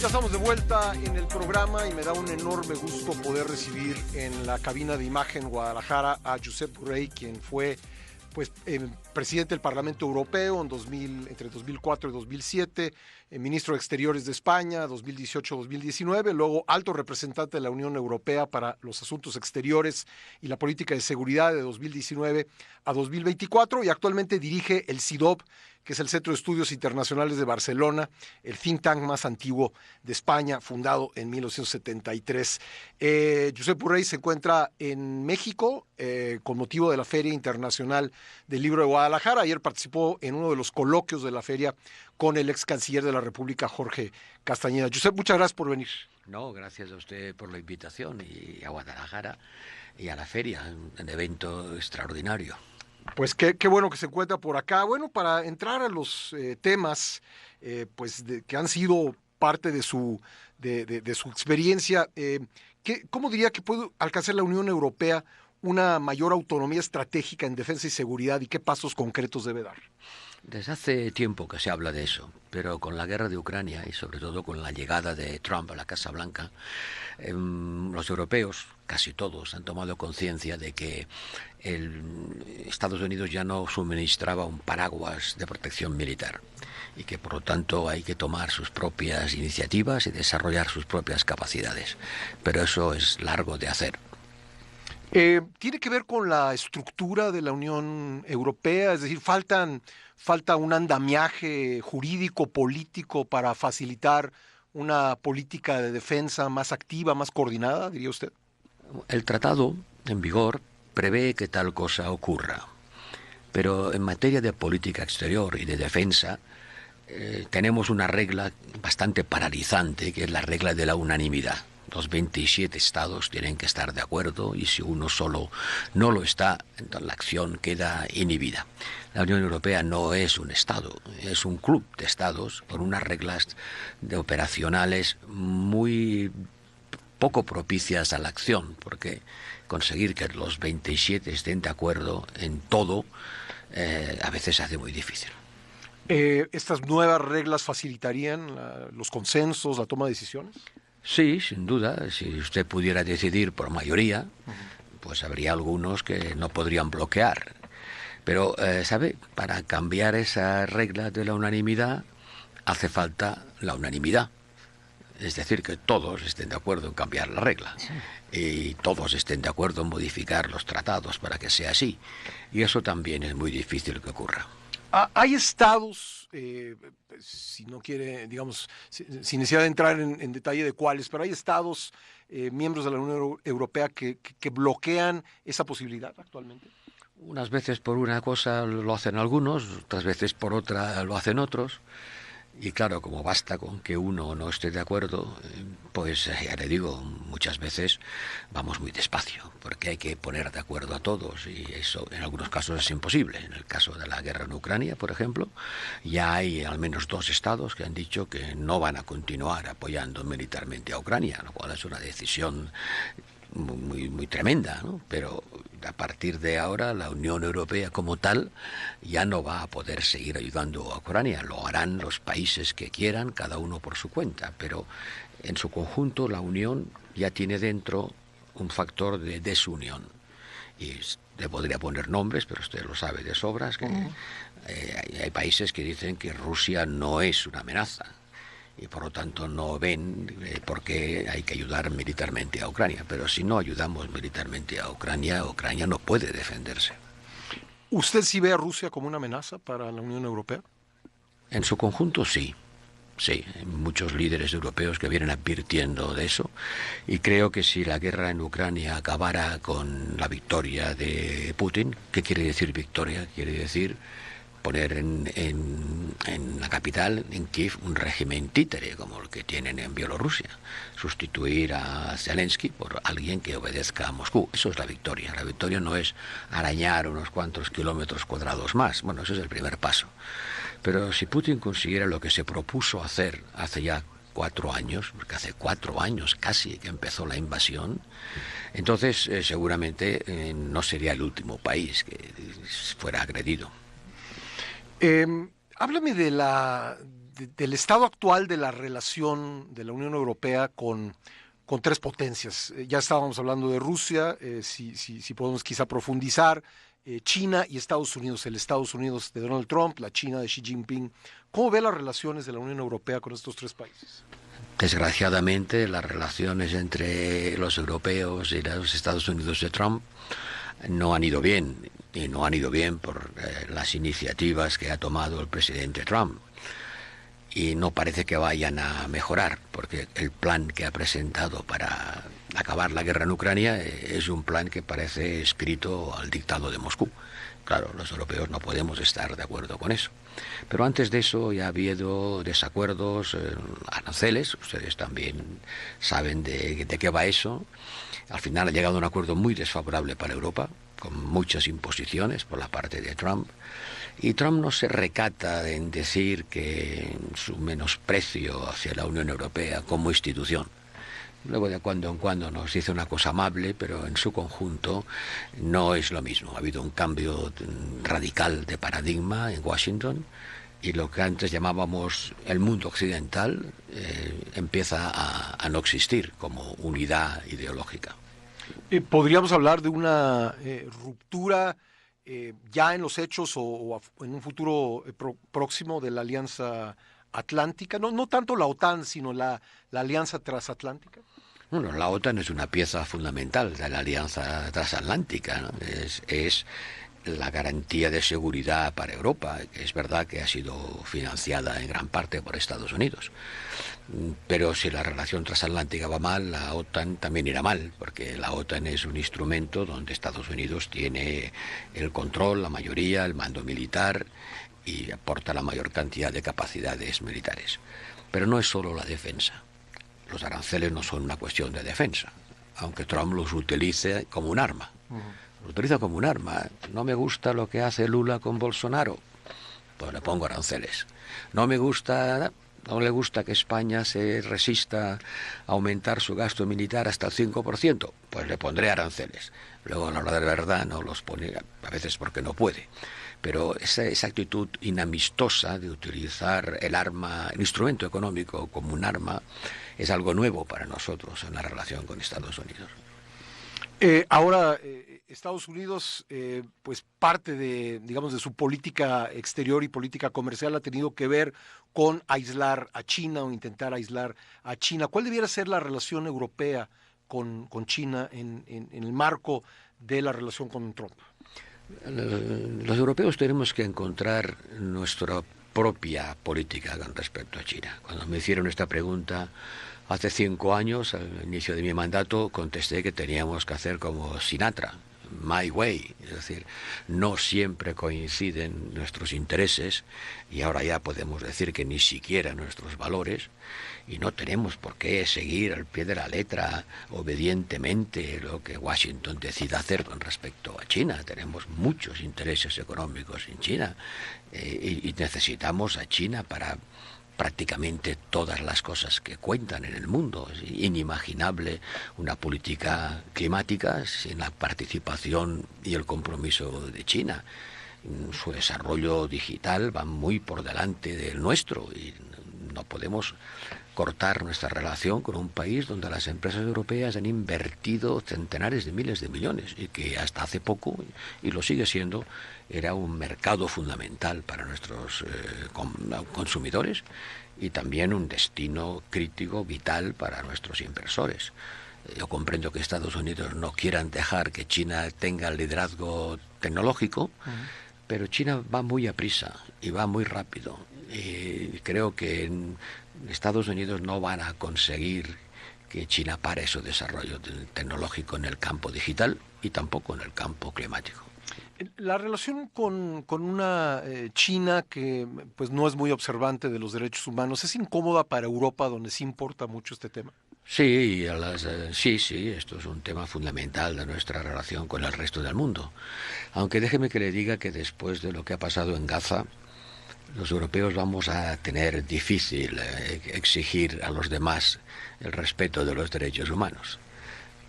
Ya estamos de vuelta en el programa y me da un enorme gusto poder recibir en la cabina de imagen Guadalajara a Josep Borrell, quien fue presidente del Parlamento Europeo entre 2004 y 2007, ministro de Exteriores de España 2018-2019, luego alto representante de la Unión Europea para los asuntos exteriores y la política de seguridad de 2019 a 2024 y actualmente dirige el CIDOB, que es el Centro de Estudios Internacionales de Barcelona, el think tank más antiguo de España, fundado en 1973. Josep Borrell se encuentra en México con motivo de la Feria Internacional del Libro de Guadalajara. Ayer participó en uno de los coloquios de la feria con el ex canciller de la República, Jorge Castañeda. Josep, muchas gracias por venir. No, gracias a usted por la invitación y a Guadalajara y a la feria, un evento extraordinario. Pues qué bueno que se encuentra por acá. Bueno, para entrar a los temas que han sido parte de su experiencia, ¿cómo diría que puede alcanzar la Unión Europea una mayor autonomía estratégica en defensa y seguridad y qué pasos concretos debe dar? Desde hace tiempo que se habla de eso, pero con la guerra de Ucrania y sobre todo con la llegada de Trump a la Casa Blanca, los europeos, casi todos, han tomado conciencia de que Estados Unidos ya no suministraba un paraguas de protección militar y que por lo tanto hay que tomar sus propias iniciativas y desarrollar sus propias capacidades. Pero eso es largo de hacer. ¿Tiene que ver con la estructura de la Unión Europea? Es decir, falta un andamiaje jurídico, político para facilitar una política de defensa más activa, más coordinada, diría usted. El tratado en vigor prevé que tal cosa ocurra, pero en materia de política exterior y de defensa tenemos una regla bastante paralizante, que es la regla de la unanimidad. Los 27 estados tienen que estar de acuerdo y si uno solo no lo está, entonces la acción queda inhibida. La Unión Europea no es un estado, es un club de estados con unas reglas operacionales muy poco propicias a la acción, porque conseguir que los 27 estén de acuerdo en todo a veces se hace muy difícil. ¿Estas nuevas reglas facilitarían los consensos, la toma de decisiones? Sí, sin duda. Si usted pudiera decidir por mayoría, pues habría algunos que no podrían bloquear. Pero, ¿sabe? Para cambiar esa regla de la unanimidad hace falta la unanimidad. Es decir, que todos estén de acuerdo en cambiar la regla. Y todos estén de acuerdo en modificar los tratados para que sea así. Y eso también es muy difícil que ocurra. Hay estados, si no quiere, digamos, sin necesidad de entrar en detalle de cuáles, pero hay estados miembros de la Unión Europea que bloquean esa posibilidad actualmente. Unas veces por una cosa lo hacen algunos, otras veces por otra lo hacen otros. Y claro, como basta con que uno no esté de acuerdo, pues ya le digo, muchas veces vamos muy despacio, porque hay que poner de acuerdo a todos y eso en algunos casos es imposible. En el caso de la guerra en Ucrania, por ejemplo, ya hay al menos 2 estados que han dicho que no van a continuar apoyando militarmente a Ucrania, lo cual es una decisión muy tremenda, ¿no? Pero a partir de ahora la Unión Europea como tal ya no va a poder seguir ayudando a Ucrania. Lo harán los países que quieran, cada uno por su cuenta, pero en su conjunto la Unión ya tiene dentro un factor de desunión. Y le podría poner nombres, pero usted lo sabe de sobras, que hay países que dicen que Rusia no es una amenaza. Y por lo tanto no ven por qué hay que ayudar militarmente a Ucrania. Pero si no ayudamos militarmente a Ucrania, Ucrania no puede defenderse. ¿Usted sí ve a Rusia como una amenaza para la Unión Europea? En su conjunto sí. Sí, hay muchos líderes europeos que vienen advirtiendo de eso y creo que si la guerra en Ucrania acabara con la victoria de Putin, ¿qué quiere decir victoria? Quiere decir poner en la capital, en Kiev, un régimen títere como el que tienen en Bielorrusia. Sustituir a Zelensky por alguien que obedezca a Moscú. Eso es la victoria. La victoria no es arañar unos cuantos kilómetros cuadrados más. Bueno, ese es el primer paso. Pero si Putin consiguiera lo que se propuso hacer hace ya 4 años, porque hace 4 años casi que empezó la invasión, entonces seguramente no sería el último país que fuera agredido. Háblame de del estado actual de la relación de la Unión Europea con tres potencias. Ya estábamos hablando de Rusia, si podemos quizá profundizar, China y Estados Unidos, el Estados Unidos de Donald Trump, la China de Xi Jinping. ¿Cómo ve las relaciones de la Unión Europea con estos tres países? Desgraciadamente, las relaciones entre los europeos y los Estados Unidos de Trump no han ido bien, y no han ido bien por las iniciativas que ha tomado el presidente Trump. Y no parece que vayan a mejorar, porque el plan que ha presentado para acabar la guerra en Ucrania es un plan que parece escrito al dictado de Moscú. Claro, los europeos no podemos estar de acuerdo con eso. Pero antes de eso ya ha habido desacuerdos, aranceles, ustedes también saben de qué va eso. Al final ha llegado a un acuerdo muy desfavorable para Europa, con muchas imposiciones por la parte de Trump. Y Trump no se recata en decir que su menosprecio hacia la Unión Europea como institución. Luego de cuando en cuando nos dice una cosa amable, pero en su conjunto no es lo mismo. Ha habido un cambio radical de paradigma en Washington y lo que antes llamábamos el mundo occidental empieza a no existir como unidad ideológica. ¿Podríamos hablar de una ruptura ya en los hechos o en un futuro próximo de la Alianza Atlántica? No tanto la OTAN, sino la Alianza Transatlántica. Bueno, la OTAN es una pieza fundamental de la Alianza Transatlántica, ¿no? Es la garantía de seguridad para Europa, que es verdad que ha sido financiada en gran parte por Estados Unidos. Pero si la relación transatlántica va mal, la OTAN también irá mal, porque la OTAN es un instrumento donde Estados Unidos tiene el control, la mayoría, el mando militar y aporta la mayor cantidad de capacidades militares. Pero no es solo la defensa. Los aranceles no son una cuestión de defensa, aunque Trump los utilice como un arma. Los utiliza como un arma. No me gusta lo que hace Lula con Bolsonaro, pues le pongo aranceles. No le gusta que España se resista a aumentar su gasto militar hasta el 5%, pues le pondré aranceles. Luego, a la hora de la verdad, no los pone, a veces porque no puede. Pero esa actitud inamistosa de utilizar el instrumento económico como un arma, es algo nuevo para nosotros en la relación con Estados Unidos. Ahora, Estados Unidos, pues parte de su política exterior y política comercial ha tenido que ver con aislar a China o intentar aislar a China. ¿Cuál debiera ser la relación europea con China en el marco de la relación con Trump? Los europeos tenemos que encontrar nuestra propia política con respecto a China. Cuando me hicieron esta pregunta hace 5 años, al inicio de mi mandato, contesté que teníamos que hacer como Sinatra, my way, es decir, no siempre coinciden nuestros intereses y ahora ya podemos decir que ni siquiera nuestros valores, y no tenemos por qué seguir al pie de la letra obedientemente lo que Washington decida hacer con respecto a China. Tenemos muchos intereses económicos en China y necesitamos a China para prácticamente todas las cosas que cuentan en el mundo. Es inimaginable una política climática sin la participación y el compromiso de China. Su desarrollo digital va muy por delante del nuestro y no podemos cortar nuestra relación con un país donde las empresas europeas han invertido centenares de miles de millones y que hasta hace poco, y lo sigue siendo, era un mercado fundamental para nuestros consumidores y también un destino crítico, vital para nuestros inversores. Yo comprendo que Estados Unidos no quieran dejar que China tenga el liderazgo tecnológico, pero China va muy aprisa y va muy rápido. Y creo que Estados Unidos no van a conseguir que China pare su desarrollo tecnológico en el campo digital y tampoco en el campo climático. La relación con una China que pues no es muy observante de los derechos humanos, ¿es incómoda para Europa, donde sí importa mucho este tema? Sí, sí, esto es un tema fundamental de nuestra relación con el resto del mundo. Aunque déjeme que le diga que después de lo que ha pasado en Gaza, los europeos vamos a tener difícil exigir a los demás el respeto de los derechos humanos.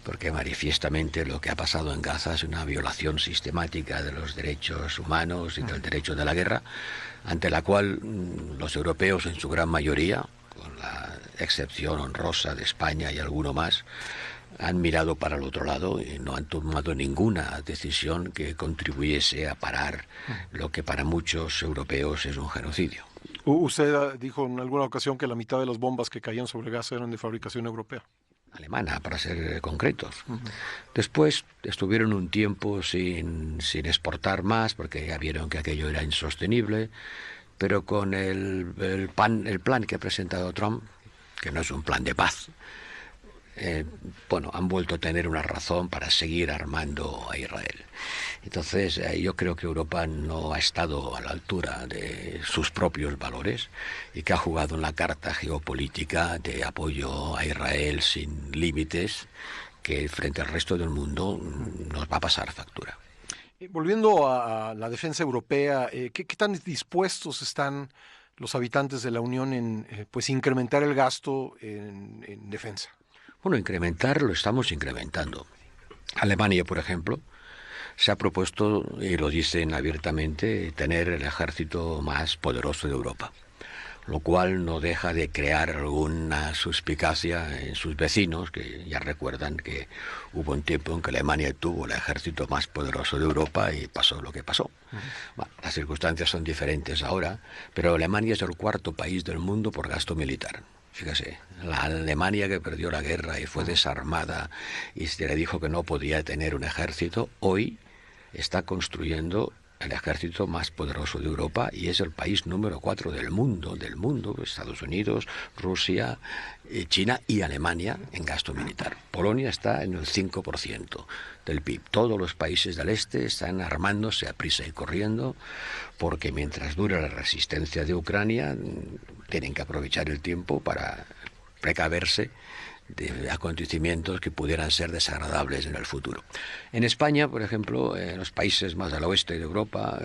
porque manifiestamente lo que ha pasado en Gaza es una violación sistemática de los derechos humanos y del derecho de la guerra, ante la cual los europeos en su gran mayoría, con la excepción honrosa de España y alguno más, han mirado para el otro lado y no han tomado ninguna decisión que contribuyese a parar lo que para muchos europeos es un genocidio. Usted dijo en alguna ocasión que la mitad de las bombas que caían sobre Gaza eran de fabricación europea. Alemana, para ser concretos. Después estuvieron un tiempo sin exportar más, porque ya vieron que aquello era insostenible, pero con el plan que ha presentado Trump, que no es un plan de paz, han vuelto a tener una razón para seguir armando a Israel. Entonces, yo creo que Europa no ha estado a la altura de sus propios valores y que ha jugado en la carta geopolítica de apoyo a Israel sin límites, que frente al resto del mundo nos va a pasar factura. Volviendo a la defensa europea, ¿qué tan dispuestos están los habitantes de la Unión en incrementar el gasto en defensa? Bueno, incrementar lo estamos incrementando. Alemania, por ejemplo, se ha propuesto, y lo dicen abiertamente, tener el ejército más poderoso de Europa, lo cual no deja de crear alguna suspicacia en sus vecinos, que ya recuerdan que hubo un tiempo en que Alemania tuvo el ejército más poderoso de Europa y pasó lo que pasó. Bueno, las circunstancias son diferentes ahora, pero Alemania es el cuarto país del mundo por gasto militar. Fíjese, la Alemania que perdió la guerra y fue desarmada y se le dijo que no podía tener un ejército, hoy está construyendo el ejército más poderoso de Europa y es el país número 4 del mundo, Estados Unidos, Rusia, China y Alemania en gasto militar. Polonia está en el 5% del PIB. Todos los países del este están armándose a prisa y corriendo porque mientras dure la resistencia de Ucrania tienen que aprovechar el tiempo para precaverse de acontecimientos que pudieran ser desagradables en el futuro. En España, por ejemplo, en los países más al oeste de Europa,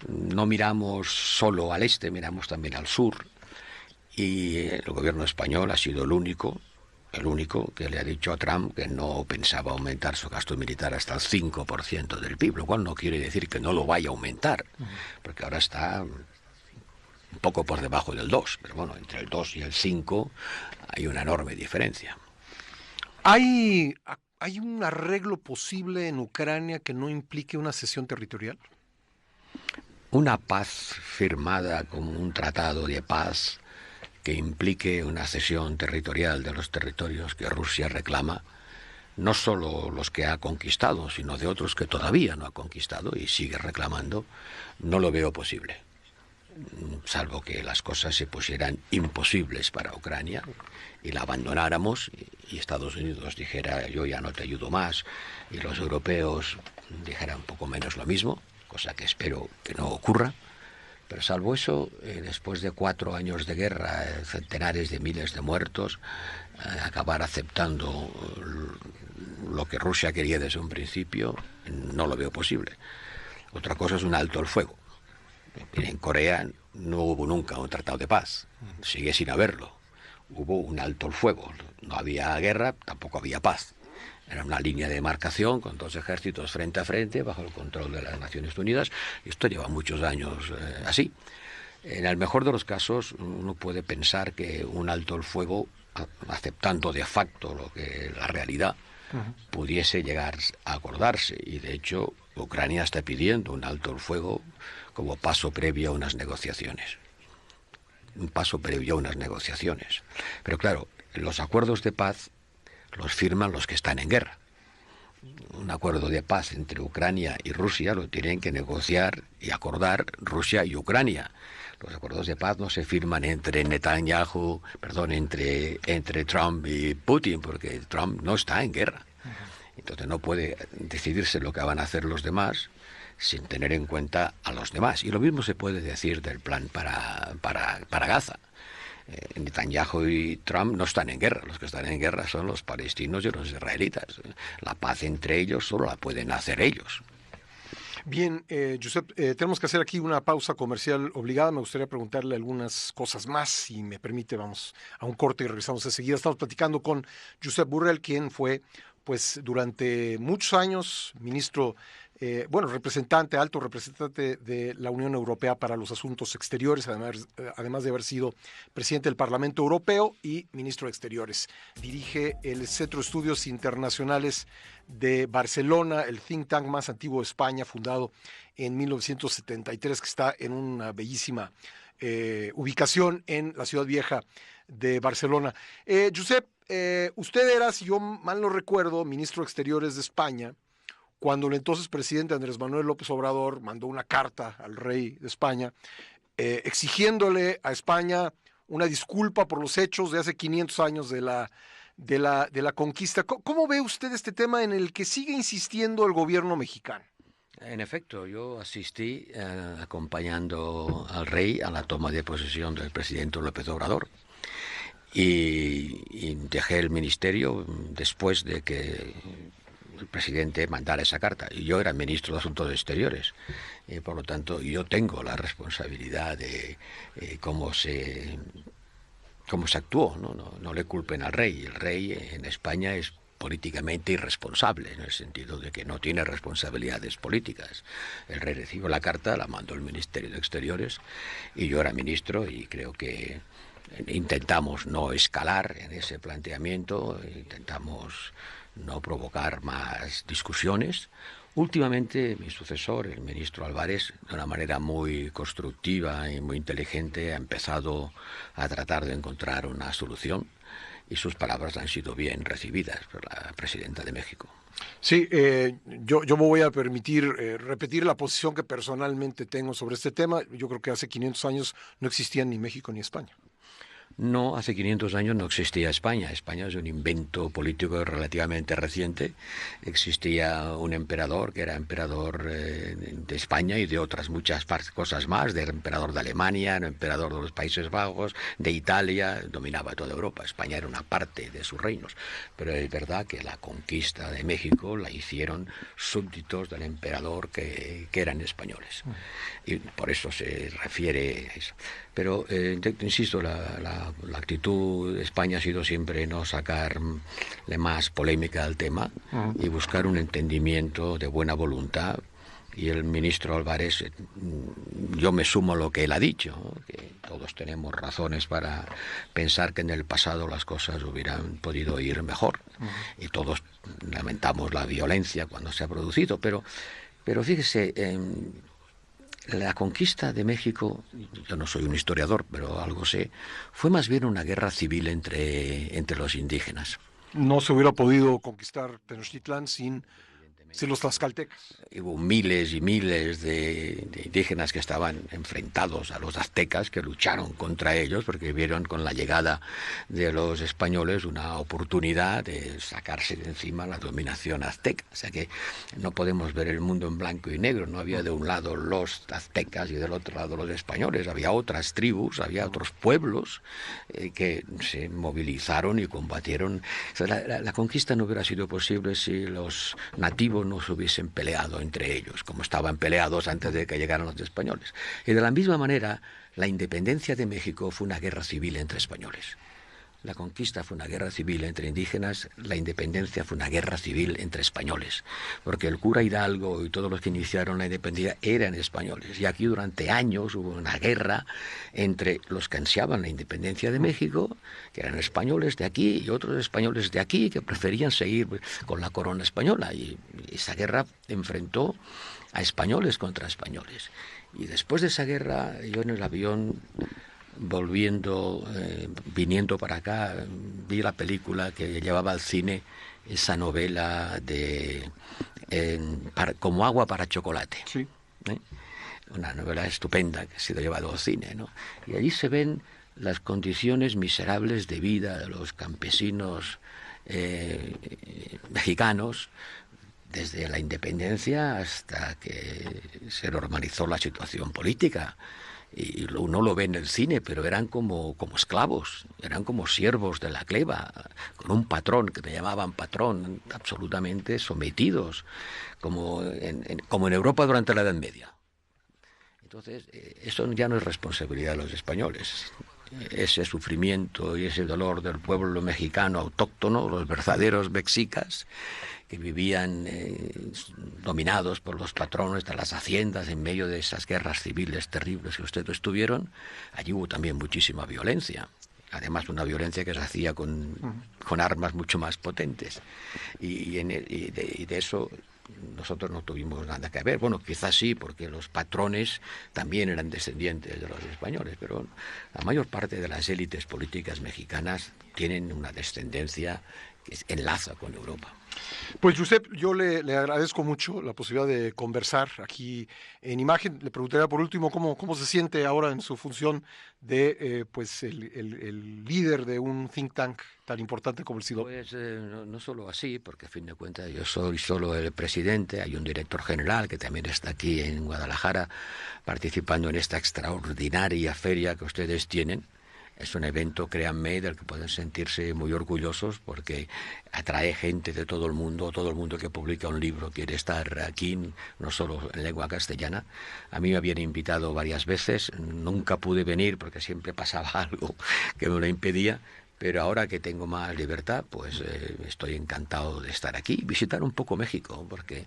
no miramos solo al este, miramos también al sur, y el gobierno español ha sido el único que le ha dicho a Trump que no pensaba aumentar su gasto militar hasta el 5% del PIB, lo cual no quiere decir que no lo vaya a aumentar, porque ahora está un poco por debajo del 2, pero bueno, entre el 2 y el 5 hay una enorme diferencia. ¿Hay un arreglo posible en Ucrania que no implique una cesión territorial? Una paz firmada como un tratado de paz que implique una cesión territorial de los territorios que Rusia reclama, no solo los que ha conquistado, sino de otros que todavía no ha conquistado y sigue reclamando, no lo veo posible. Salvo que las cosas se pusieran imposibles para Ucrania y la abandonáramos y Estados Unidos dijera yo ya no te ayudo más y los europeos dijeran un poco menos lo mismo, cosa que espero que no ocurra, pero salvo eso, después de 4 años de guerra, centenares de miles de muertos, acabar aceptando lo que Rusia quería desde un principio, no lo veo posible. Otra cosa es un alto el fuego. En Corea no hubo nunca un tratado de paz, sigue sin haberlo. Hubo un alto el fuego, no había guerra, tampoco había paz. Era una línea de demarcación con 2 ejércitos frente a frente bajo el control de las Naciones Unidas y esto lleva muchos años así. En el mejor de los casos uno puede pensar que un alto el fuego, aceptando de facto lo que la realidad, pudiese llegar a acordarse y de hecho Ucrania está pidiendo un alto el fuego como paso previo a unas negociaciones. Un paso previo a unas negociaciones. Pero claro, los acuerdos de paz los firman los que están en guerra. Un acuerdo de paz entre Ucrania y Rusia lo tienen que negociar y acordar Rusia y Ucrania. Los acuerdos de paz no se firman entre entre Trump y Putin, porque Trump no está en guerra. Entonces no puede decidirse lo que van a hacer los demás sin tener en cuenta a los demás. Y lo mismo se puede decir del plan para Gaza. Netanyahu y Trump no están en guerra. Los que están en guerra son los palestinos y los israelitas. La paz entre ellos solo la pueden hacer ellos. Bien, Josep, tenemos que hacer aquí una pausa comercial obligada. Me gustaría preguntarle algunas cosas más. Si me permite, vamos a un corte y regresamos enseguida. Estamos platicando con Josep Borrell, quien fue pues durante muchos años ministro, representante, alto representante de la Unión Europea para los Asuntos Exteriores, además de haber sido presidente del Parlamento Europeo y ministro de Exteriores. Dirige el Centro de Estudios Internacionales de Barcelona, el think tank más antiguo de España, fundado en 1973, que está en una bellísima ubicación en la ciudad vieja de Barcelona. Josep, usted era, si yo mal no recuerdo, ministro de Exteriores de España, cuando el entonces presidente Andrés Manuel López Obrador mandó una carta al rey de España exigiéndole a España una disculpa por los hechos de hace 500 años de la conquista. ¿Cómo ve usted este tema en el que sigue insistiendo el gobierno mexicano? En efecto, yo asistí acompañando al rey a la toma de posesión del presidente López Obrador y dejé el ministerio después de que el presidente mandara esa carta. Y yo era ministro de Asuntos Exteriores. Por lo tanto, yo tengo la responsabilidad de cómo se actuó. No le culpen al rey. El rey en España es políticamente irresponsable, en el sentido de que no tiene responsabilidades políticas. El rey recibió la carta, la mandó el Ministerio de Exteriores, y yo era ministro, y creo que intentamos no escalar en ese planteamiento, intentamos no provocar más discusiones. Últimamente mi sucesor, el ministro Álvarez, de una manera muy constructiva y muy inteligente, ha empezado a tratar de encontrar una solución, y sus palabras han sido bien recibidas por la presidenta de México. Sí, yo me voy a permitir repetir la posición que personalmente tengo sobre este tema. Yo creo que hace 500 años no existían ni México ni España. No, hace 500 años no existía España. España es un invento político relativamente reciente. Existía un emperador que era emperador de España y de otras muchas cosas más, de emperador de Alemania, emperador de los Países Bajos, de Italia, dominaba toda Europa. España era una parte de sus reinos. Pero es verdad que la conquista de México la hicieron súbditos del emperador que eran españoles. Y por eso se refiere a eso. Pero, insisto, la actitud de España ha sido siempre no sacarle más polémica al tema y buscar un entendimiento de buena voluntad. Y el ministro Álvarez, yo me sumo a lo que él ha dicho, ¿no? Que todos tenemos razones para pensar que en el pasado las cosas hubieran podido ir mejor. Y todos lamentamos la violencia cuando se ha producido. Pero fíjese, la conquista de México, yo no soy un historiador, pero algo sé, fue más bien una guerra civil entre los indígenas. No se hubiera podido conquistar Tenochtitlán sin los tlaxcaltecas. Hubo miles y miles de indígenas que estaban enfrentados a los aztecas, que lucharon contra ellos porque vieron con la llegada de los españoles una oportunidad de sacarse de encima la dominación azteca. O sea que no podemos ver el mundo en blanco y negro. No había de un lado los aztecas y del otro lado los españoles. Había otras tribus, había otros pueblos que se movilizaron y combatieron. O sea, la conquista no hubiera sido posible si los nativos no se hubiesen peleado entre ellos, como estaban peleados antes de que llegaran los españoles. Y de la misma manera, la independencia de México fue una guerra civil entre españoles. La conquista fue una guerra civil entre indígenas, la independencia fue una guerra civil entre españoles, porque el cura Hidalgo y todos los que iniciaron la independencia eran españoles. Y aquí durante años hubo una guerra entre los que ansiaban la independencia de México, que eran españoles de aquí, y otros españoles de aquí que preferían seguir con la corona española. Y esa guerra enfrentó a españoles contra españoles. Y después de esa guerra, yo en el avión, viniendo para acá, vi la película que llevaba al cine, esa novela de Como agua para chocolate. Sí. Una novela estupenda que ha sido llevada al cine, ¿no? Y allí se ven las condiciones miserables de vida de los campesinos mexicanos, desde la independencia hasta que se normalizó la situación política. Y uno lo ve en el cine, pero eran como esclavos, eran como siervos de la gleba, con un patrón, que me llamaban patrón, absolutamente sometidos, como en Europa durante la Edad Media. Entonces, eso ya no es responsabilidad de los españoles. ese sufrimiento y ese dolor del pueblo mexicano autóctono, los verdaderos mexicas, que vivían dominados por los patrones de las haciendas en medio de esas guerras civiles terribles que ustedes estuvieron. Allí hubo también muchísima violencia. Además, una violencia que se hacía con armas mucho más potentes. Y de eso nosotros no tuvimos nada que ver. Bueno, quizás sí, porque los patrones también eran descendientes de los españoles, pero la mayor parte de las élites políticas mexicanas tienen una descendencia que enlaza con Europa. Pues Josep, yo le agradezco mucho la posibilidad de conversar aquí en imagen. Le preguntaría por último cómo se siente ahora en su función de pues el líder de un think tank tan importante como el CIDOB. Pues no solo así, porque a fin de cuentas yo soy solo el presidente, hay un director general que también está aquí en Guadalajara participando en esta extraordinaria feria que ustedes tienen. Es un evento, créanme, del que pueden sentirse muy orgullosos porque atrae gente de todo el mundo que publica un libro quiere estar aquí, no solo en lengua castellana. A mí me habían invitado varias veces, nunca pude venir porque siempre pasaba algo que me lo impedía, pero ahora que tengo más libertad, pues estoy encantado de estar aquí y visitar un poco México, porque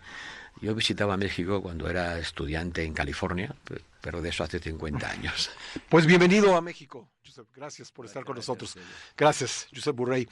yo visitaba México cuando era estudiante en California, pero de eso hace 50 años. Pues bienvenido a México, Josep. Gracias por estar con nosotros. Gracias, Josep Borrell.